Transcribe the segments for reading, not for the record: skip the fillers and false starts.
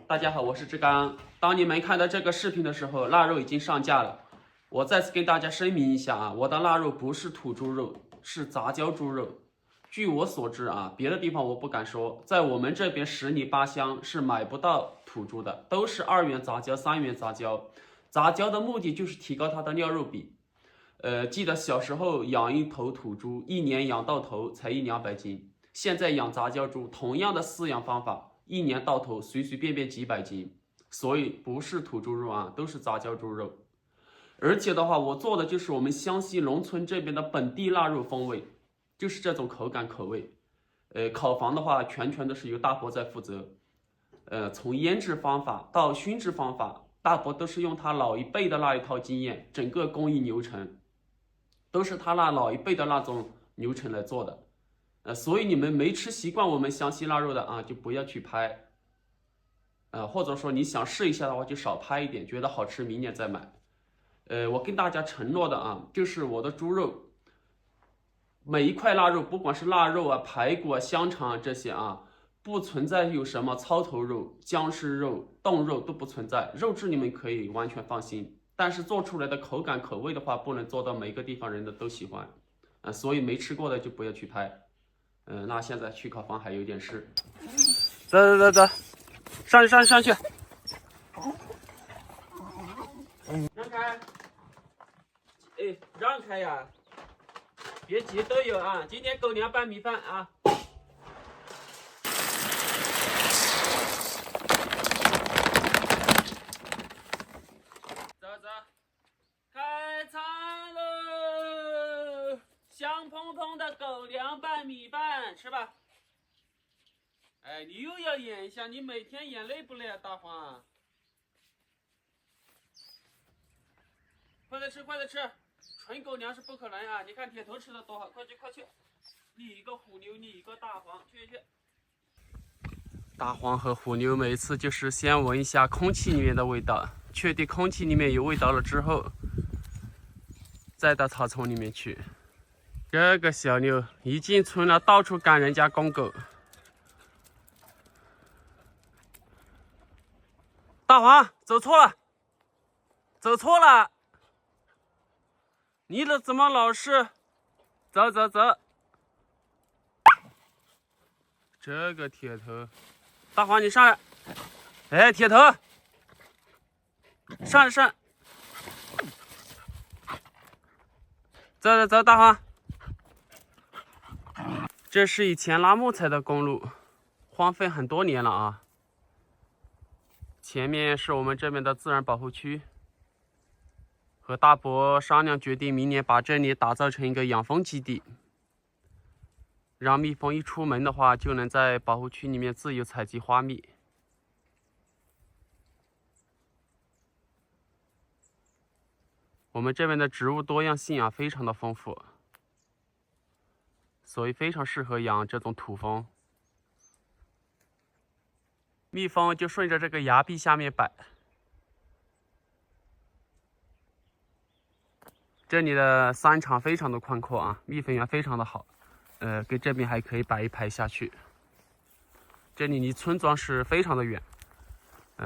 大家好，我是志刚。当你们看到这个视频的时候，腊肉已经上架了。我再次跟大家声明一下啊，我的腊肉不是土猪肉，是杂交猪肉。据我所知啊，别的地方我不敢说，在我们这边十里八乡是买不到土猪的，都是2元杂交、3元杂交。杂交的目的就是提高它的料肉比。记得小时候养一头土猪，一年养到头才100-200斤。现在养杂交猪，同样的饲养方法，一年到头随随便便几百斤。所以不是土猪肉啊，都是杂交猪肉。而且的话，我做的就是我们湘西农村这边的本地腊肉风味，就是这种口感口味。烤房的话，全都是由大伯在负责。从腌制方法到熏制方法，大伯都是用他老一辈的那一套经验，整个工艺流程都是他那老一辈的那种流程来做的。所以你们没吃习惯我们湘西腊肉的啊，就不要去拍。或者说你想试一下的话，就少拍一点，觉得好吃明年再买。我跟大家承诺的啊，就是我的猪肉，每一块腊肉，不管是腊肉啊、排骨啊、香肠啊这些啊，不存在有什么糙头肉、僵尸肉、冻肉都不存在，肉质你们可以完全放心。但是做出来的口感口味的话，不能做到每个地方人的都喜欢，所以没吃过的就不要去拍。那现在去烤房还有点事，走，上去，让开，让开呀，别急，都有啊，今天狗粮拌米饭啊。走，开餐喽！香喷喷的狗粮拌米饭，吃吧。你又要演一下，你每天演累不累啊，大黄？快点吃，纯狗粮是不可能啊！你看铁头吃的多好，快去！你一个虎妞，你一个大黄，去！大黄和虎妞每次就是先闻一下空气里面的味道，确定空气里面有味道了之后，再到草丛里面去。这个小妞一进村了，到处赶人家公狗。大黄走错了，你怎么老是走？这个铁头，大黄你上来，铁头，上，走，大黄。这是以前拉木材的公路，荒废很多年了啊。前面是我们这边的自然保护区，和大伯商量决定明年把这里打造成一个养蜂基地，让蜜蜂一出门的话就能在保护区里面自由采集花蜜。我们这边的植物多样性啊非常的丰富，所以非常适合养这种土蜂。蜜蜂就顺着这个崖壁下面摆。这里的山场非常的宽阔啊，蜜蜂园非常的好。跟这边还可以摆一排下去。这里离村庄是非常的远，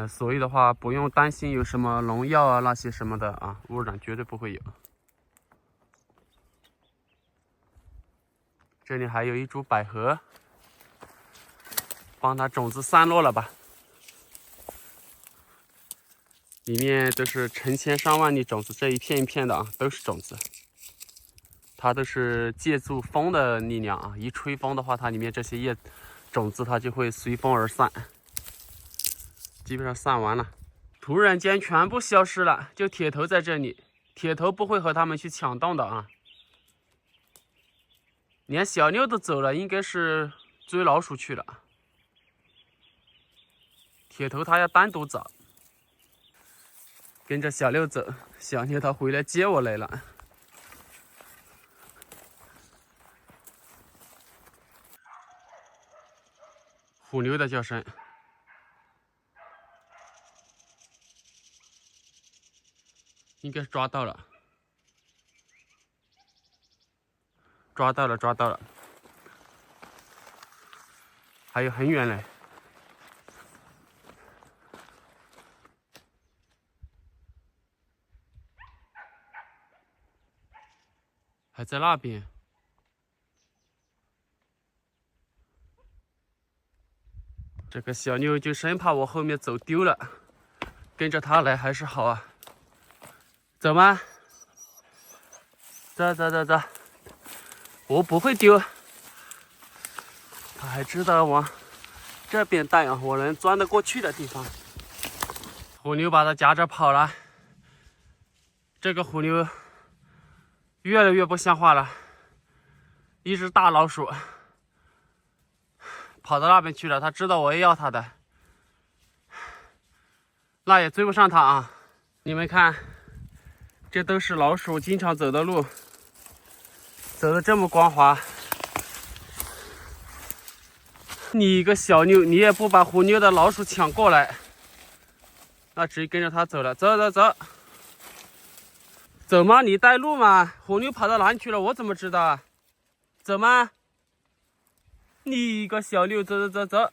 所以的话不用担心有什么农药啊那些什么的啊，污染绝对不会有。这里还有一株百合，帮它种子散落了吧。里面都是成千上万粒种子，这一片一片的啊，都是种子。它都是借助风的力量啊，一吹风的话，它里面这些种子它就会随风而散，基本上散完了。突然间全部消失了，就铁头在这里，铁头不会和他们去抢洞的啊。连小妞都走了，应该是追老鼠去了。铁头他要单独找。跟着小妞走，小妞她回来接我来了。虎妞的叫声，应该是抓到了，还有很远嘞。还在那边。这个小妞就生怕我后面走丢了，跟着它来还是好啊。走吗？走走走走，我不会丢。它还知道往这边带啊，我能钻得过去的地方。虎妞把它夹着跑了，这个虎妞越来越不像话了。一只大老鼠跑到那边去了，它知道我也要它的，那也追不上它啊！你们看，这都是老鼠经常走的路，走得这么光滑。你一个小妞，你也不把虎妞的老鼠抢过来，那直接跟着它走了。走走走，走吗？你带路吗？虎妞跑到哪里去了？我怎么知道啊？走吗？你一个小妞，走走走走，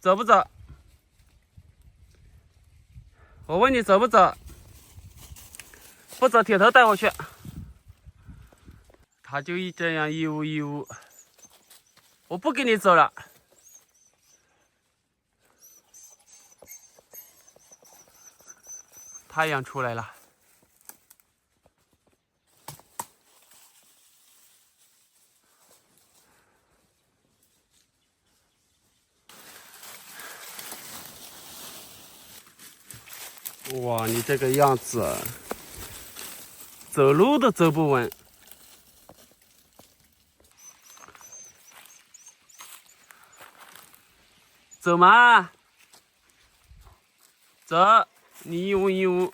走不走？我问你走不走？不走，铁头带我去。他就这样一呜一呜，我不跟你走了。太阳出来了。哇，你这个样子，走路都走不稳。走嘛，走，你一呜一呜。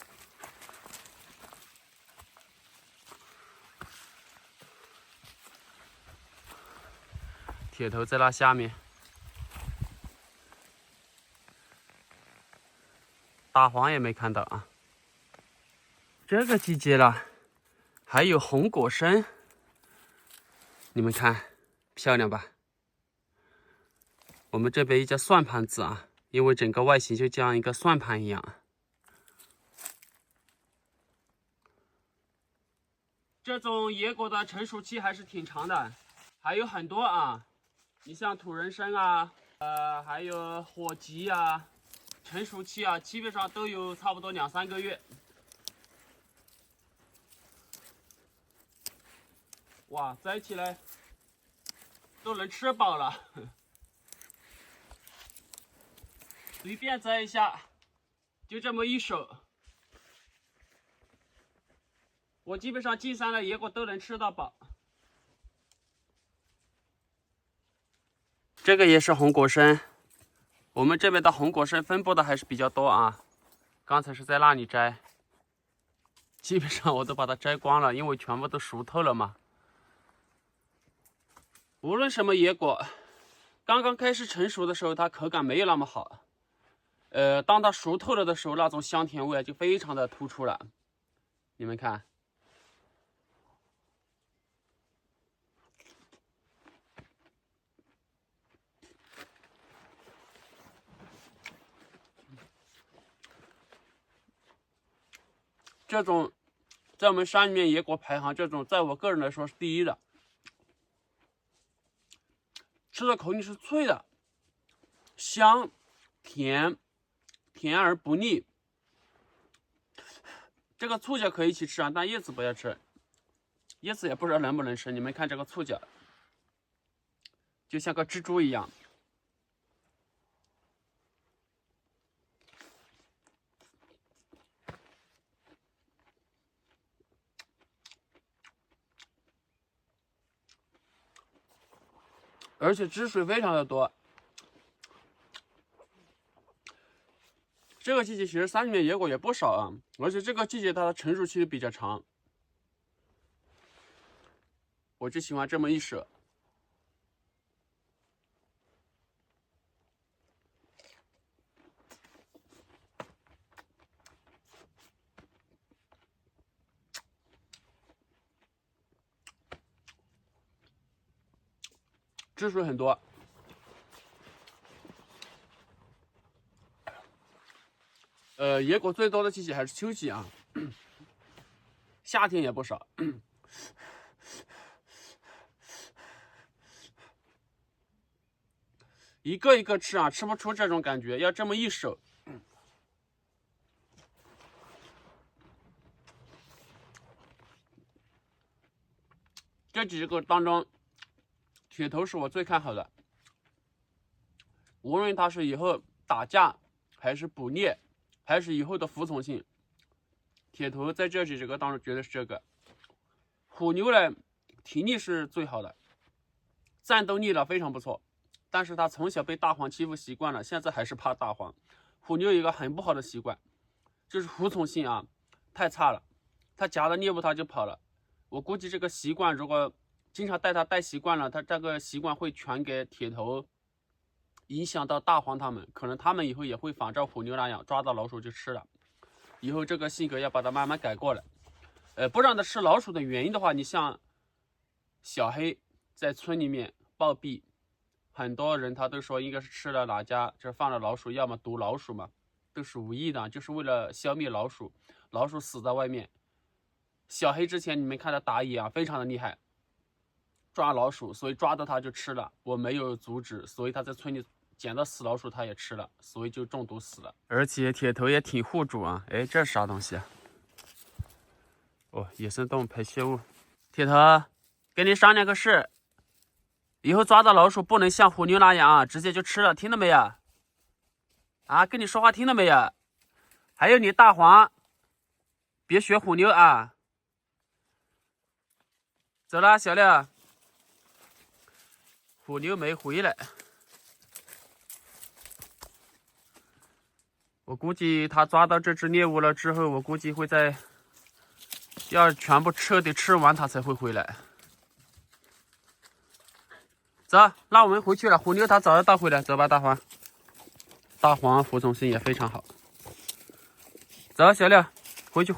铁头在那下面，大黄也没看到啊。这个季节了，还有红果参，你们看，漂亮吧？我们这边一叫算盘子啊，因为整个外形就像一个算盘一样。这种野果的成熟期还是挺长的，还有很多啊。你像土人参啊，还有火棘啊，成熟期啊，基本上都有差不多2、3个月。哇，摘起来都能吃饱了，随便摘一下，就这么一手。我基本上进山的野果都能吃到饱。这个也是红果参，我们这边的红果参分布的还是比较多啊。刚才是在那里摘，基本上我都把它摘光了，因为全部都熟透了嘛。无论什么野果，刚刚开始成熟的时候，它口感没有那么好。当它熟透了的时候，那种香甜味就非常的突出了。你们看。这种在我们山里面野果排行，这种在我个人来说是第一的。吃的口感是脆的，香、甜，甜而不腻。这个触角可以一起吃啊，但叶子不要吃。叶子也不知道能不能吃。你们看这个触角，就像个蜘蛛一样。而且汁水非常的多。这个季节其实山里面野果也不少啊，而且这个季节它的成熟期比较长。我就喜欢这么一手。汁水很多。野果最多的季节还是秋季啊，夏天也不少。一个一个吃啊，吃不出这种感觉，要这么一手。这几个当中，铁头是我最看好的。无论他是以后打架，还是捕猎，还是以后的服从性，铁头在这几个当中绝对是这个。虎妞呢，体力是最好的，战斗力呢非常不错，但是他从小被大黄欺负习惯了，现在还是怕大黄。虎妞有一个很不好的习惯，就是服从性啊太差了，他夹了猎物他就跑了。我估计这个习惯如果经常带他带习惯了，他这个习惯会传给铁头，影响到大黄他们，可能他们以后也会仿照虎妞那样抓到老鼠就吃了。以后这个性格要把它慢慢改过来。不让他吃老鼠的原因的话，你像小黑在村里面暴毙，很多人他都说应该是吃了哪家这放了老鼠，要么毒老鼠嘛，都是无意的，就是为了消灭老鼠，老鼠死在外面。小黑之前你们看他打野啊，非常的厉害，抓老鼠，所以抓到他就吃了，我没有阻止，所以他在村里捡到死老鼠他也吃了，所以就中毒死了。而且铁头也挺护主啊。哎，这是啥东西啊？哦，野生动物排泄物。铁头，跟你商量个事，以后抓到老鼠不能像虎妞那样啊，直接就吃了，听到没有？啊，跟你说话听到没有？还有你大黄，别学虎妞啊！走啦，小六。虎妞没回来，我估计他抓到这只猎物了之后，我估计会要全部彻底吃完他才会回来。走，那我们回去了。虎妞他早就到回来，走吧，大黄。大黄服从性也非常好。走，小六，回去。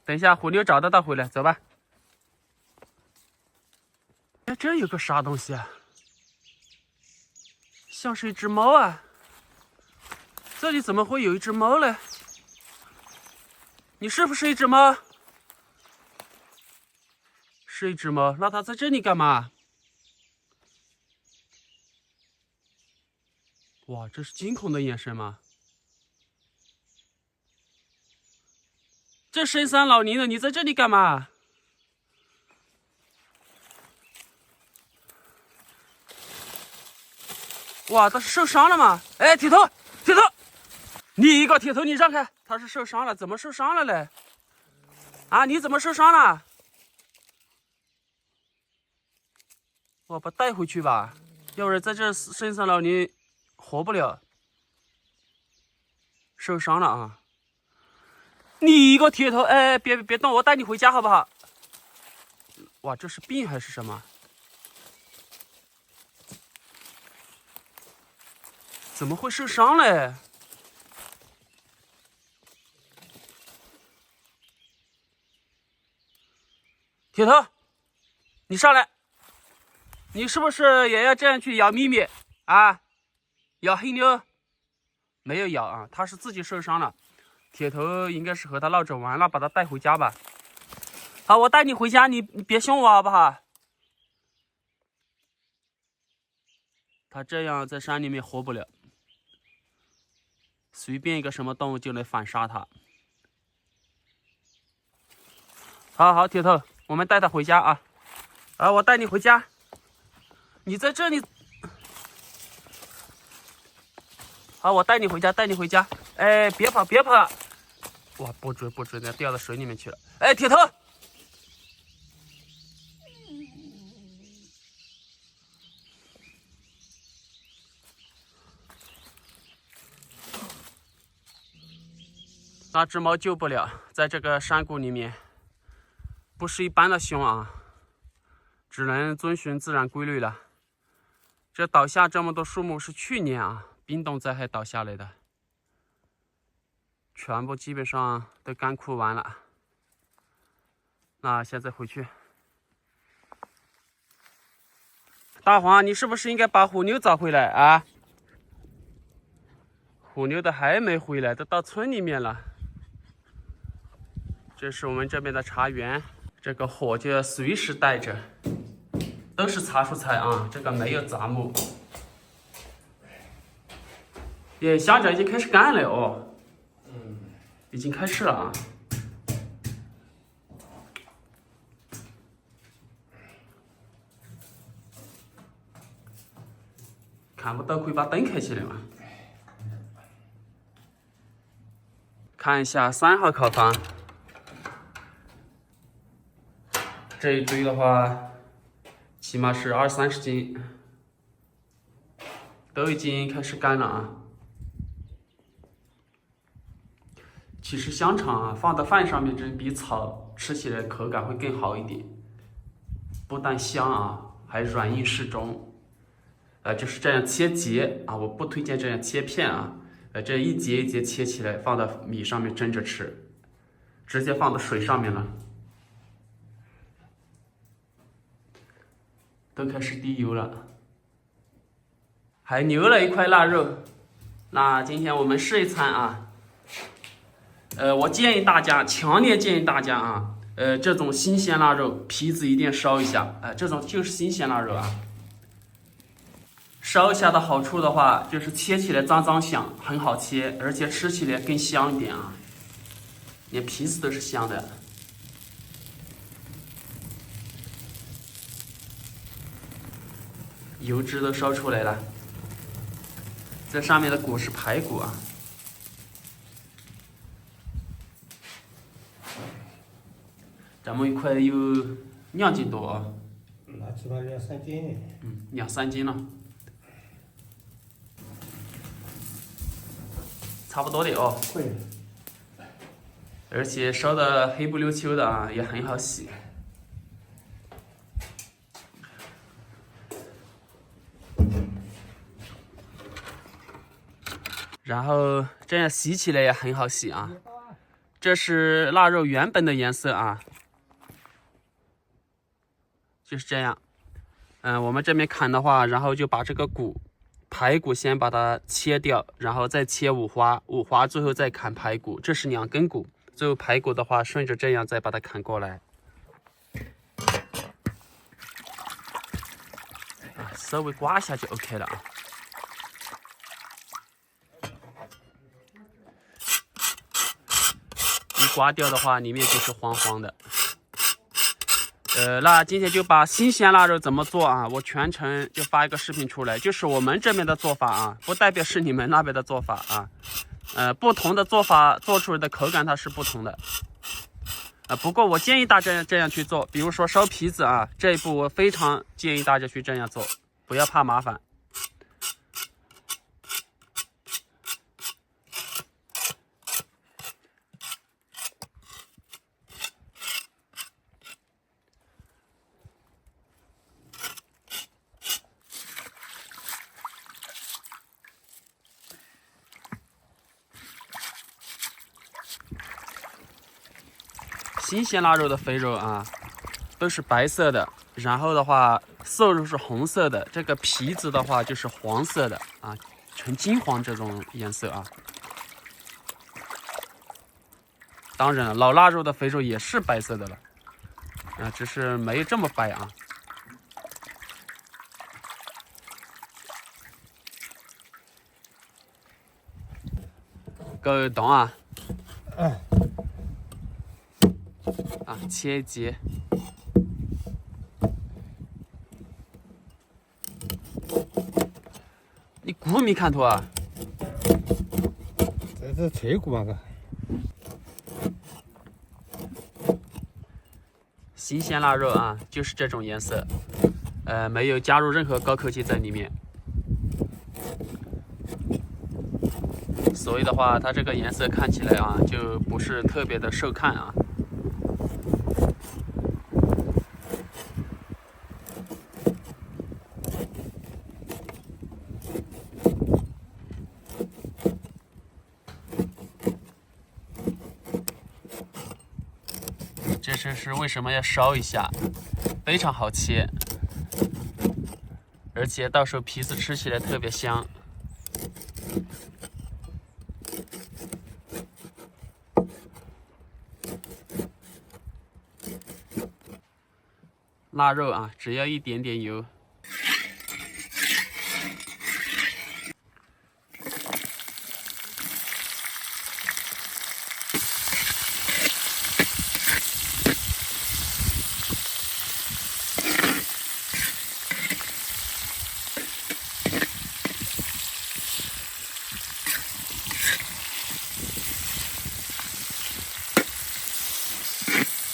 等一下，虎妞找得到回来，走吧。哎，这有个啥东西啊？像是一只猫啊！这里怎么会有一只猫呢？你是不是一只猫？是一只猫，那它在这里干嘛？哇，这是惊恐的眼神吗？这深山老林的，你在这里干嘛？哇，他是受伤了吗？哎，铁头，你一个铁头，你让开！他是受伤了，怎么受伤了嘞？啊，你怎么受伤了？我把带回去吧，要不然在这深山老林活不了。受伤了啊！你一个铁头，哎，别动，我带你回家好不好？哇，这是病还是什么？怎么会受伤嘞？铁头，你上来，你是不是也要这样去咬咪咪啊？咬黑妞？没有咬啊，他是自己受伤了。铁头应该是和他闹着玩了，把他带回家吧。好，我带你回家，你别凶我好不好？他这样在山里面活不了，随便一个什么动物就能反杀他。好，铁头，我们带他回家啊！啊，我带你回家。你在这里。好，我带你回家。哎，别跑！哇，不准，那掉到水里面去了。哎，铁头。那只猫救不了，在这个山谷里面，不是一般的凶啊，只能遵循自然规律了。这倒下这么多树木是去年啊冰冻灾害倒下来的，全部基本上都干枯完了。那现在回去。大黄，你是不是应该把虎妞找回来啊？虎妞的还没回来，都到村里面了。这是我们这边的茶园，这个火就要随时带着。都是茶蔬菜啊，这个没有杂木。耶，香蕉已经开始干了哦，已经开始了啊。看不到可以把灯开起来嘛。看一下3号烤方，这一堆的话，起码是20-30斤，都已经开始干了啊。其实香肠啊，放到饭上面，这比炒吃起来口感会更好一点，不但香啊，还软硬适中。就是这样切节啊，我不推荐这样切片啊。这一节一节切起来，放到米上面蒸着吃，直接放到水上面了，都开始滴油了，还留了一块腊肉。那今天我们试一餐啊。我建议大家，强烈建议大家啊，这种新鲜腊肉皮子一定烧一下，这种就是新鲜腊肉啊。烧一下的好处的话，就是切起来脏脏香，很好切，而且吃起来更香一点啊。连皮子都是香的。油脂都烧出来了，这上面的骨是排骨啊。咱们一块有2斤多啊。那起码2-3斤。2-3斤了。差不多的哦。会。而且烧的黑不溜秋的啊，也很好洗。然后这样洗起来也很好洗啊。这是腊肉原本的颜色啊，就是这样。我们这边砍的话，然后就把这个排骨先把它切掉，然后再切五花，最后再砍排骨，这是2根骨。最后排骨的话，顺着这样再把它砍过来。稍微刮一下就 OK 了啊。一刮掉的话，里面就是黄黄的。那今天就把新鲜腊肉怎么做啊？我全程就发一个视频出来，就是我们这边的做法啊，不代表是你们那边的做法啊。不同的做法做出来的口感它是不同的。不过我建议大家这样去做，比如说烧皮子啊，这一步我非常建议大家去这样做，不要怕麻烦。新鲜腊肉的肥肉啊，都是白色的，然后的话，瘦肉是红色的，这个皮子的话就是黄色的啊，呈金黄这种颜色啊。当然了，老腊肉的肥肉也是白色的了，只是没有这么白啊。够懂啊？切节。你骨没看透啊？这是脆骨嘛个。新鲜腊肉啊，就是这种颜色，没有加入任何高科技在里面，所以的话，它这个颜色看起来啊，就不是特别的受看啊。这是为什么要烧一下，非常好切，而且到时候皮子吃起来特别香。腊肉啊，只要一点点油。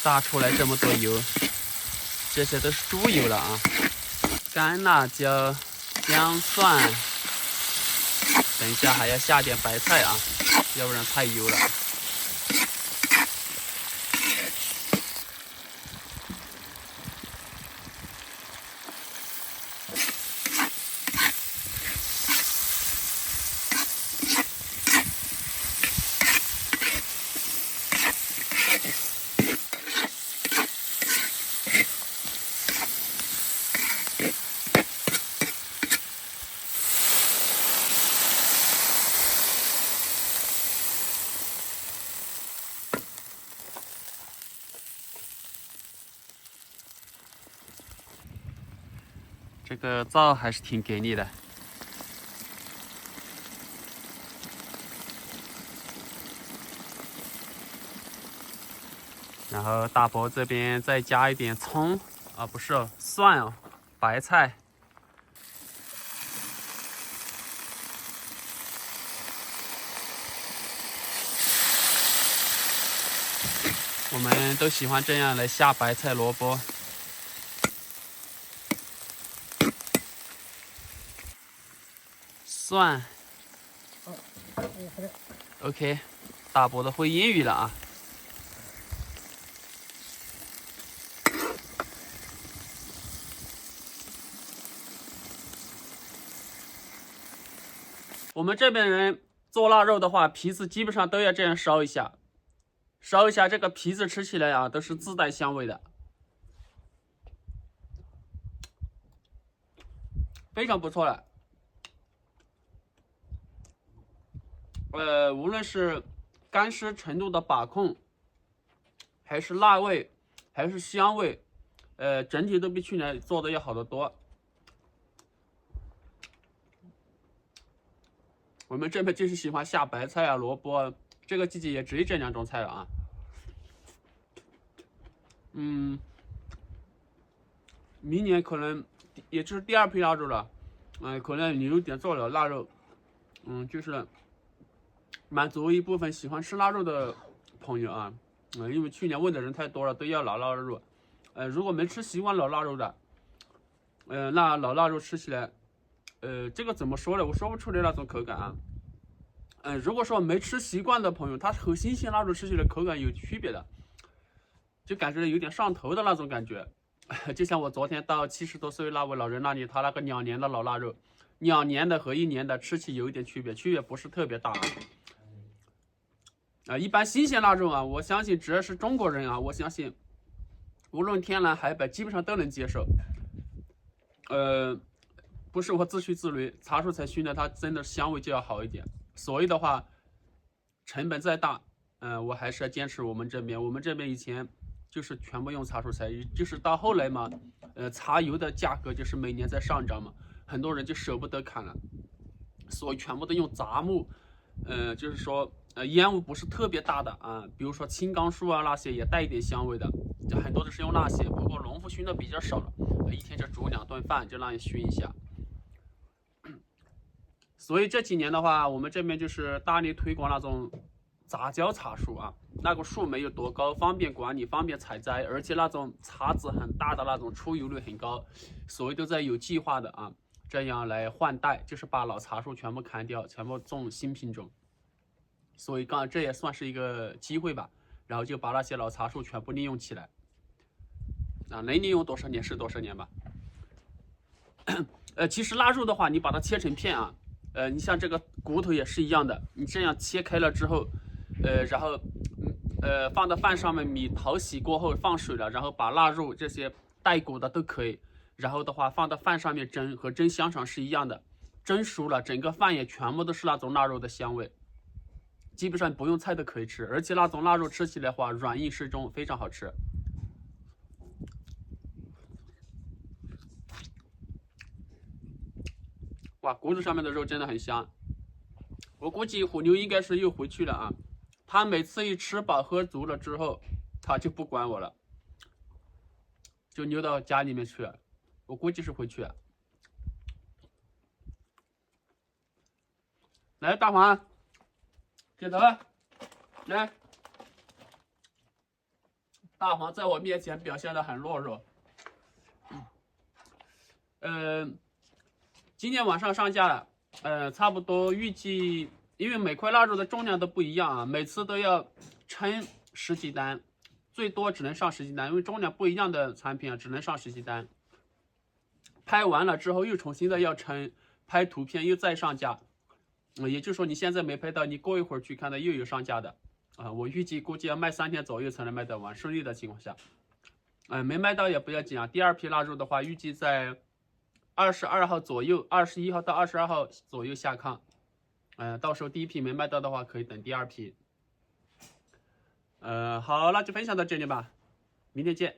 炸出来这么多油，这些都是猪油了啊！干辣椒、姜蒜，等一下还要下点白菜啊，要不然太油了。这个灶还是挺给力的。然后大伯这边再加一点葱啊，不是蒜哦，白菜。我们都喜欢这样来下白菜、萝卜。蒜。OK， 大伯的会英语了啊。我们这边人做腊肉的话，皮子基本上都要这样烧一下，烧一下这个皮子吃起来啊，都是自带香味的，非常不错了。无论是干湿程度的把控，还是辣味，还是香味，整体都比去年做的要好得多。我们这边就是喜欢下白菜啊、萝卜啊，这个季节也只有这两种菜了啊。明年可能也就是第二批腊肉了，可能你有点做了腊肉，就是满足一部分喜欢吃腊肉的朋友啊，因为去年问的人太多了，都要老腊肉，如果没吃习惯老腊肉的，那老腊肉吃起来，这个怎么说呢？我说不出来那种口感啊。如果说没吃习惯的朋友，他和新鲜腊肉吃起来口感有区别的，就感觉有点上头的那种感觉。就像我昨天到70多岁那位老人那里，他那个2年的老腊肉，2年的和1年的吃起有一点区别，区别不是特别大。一般新鲜腊肉啊，我相信只要是中国人啊，我相信无论天南海北，基本上都能接受。不是我自吹自擂，茶蔬菜熏的它真的香味就要好一点。所以的话，成本再大，我还是要坚持我们这边。我们这边以前就是全部用茶蔬菜，就是到后来嘛，茶油的价格就是每年在上涨嘛，很多人就舍不得砍了，所以全部都用杂木，就是说，烟雾不是特别大的啊，比如说青冈树啊那些也带一点香味的，就很多都是用那些。不过农夫熏的比较少了，一天就煮2顿饭，就那样熏一下。所以这几年的话，我们这边就是大力推广那种杂交茶树啊，那个树没有多高，方便管理，方便采摘，而且那种茶籽很大的那种，出油率很高，所以都在有计划的啊，这样来换代，就是把老茶树全部砍掉，全部种新品种。所以这也算是一个机会吧，然后就把那些老茶树全部利用起来，能利用多少年是多少年吧。其实腊肉的话，你把它切成片啊。你像这个骨头也是一样的，你这样切开了之后，然后放到饭上面，米淘洗过后放水了，然后把腊肉这些带骨的都可以，然后的话放到饭上面蒸，和蒸香肠是一样的，蒸熟了，整个饭也全部都是那种腊肉的香味，基本上不用菜都可以吃，而且那种腊肉吃起来的话软硬适中，非常好吃。哇，骨头上面的肉真的很香。我估计虎妞应该是又回去了啊。它每次一吃饱喝足了之后，它就不管我了，就溜到家里面去了。我估计是回去了。来，大黄，点头，来。大黄在我面前表现得很懦弱。今天晚上上架了，差不多预计，因为每块腊肉的重量都不一样啊，每次都要称10几单，最多只能上10几单，因为重量不一样的产品啊，只能上10几单。拍完了之后又重新的要称，拍图片又再上架，也就是说你现在没拍到，你过一会儿去看到又有上架的啊。我预计估计要卖3天左右才能卖得完，顺利的情况下，没卖到也不要紧啊。第二批腊肉的话，预计在22号左右，21号到22号左右下炕。到时候第一批没卖到的话，可以等第二批。好，那就分享到这里吧，明天见。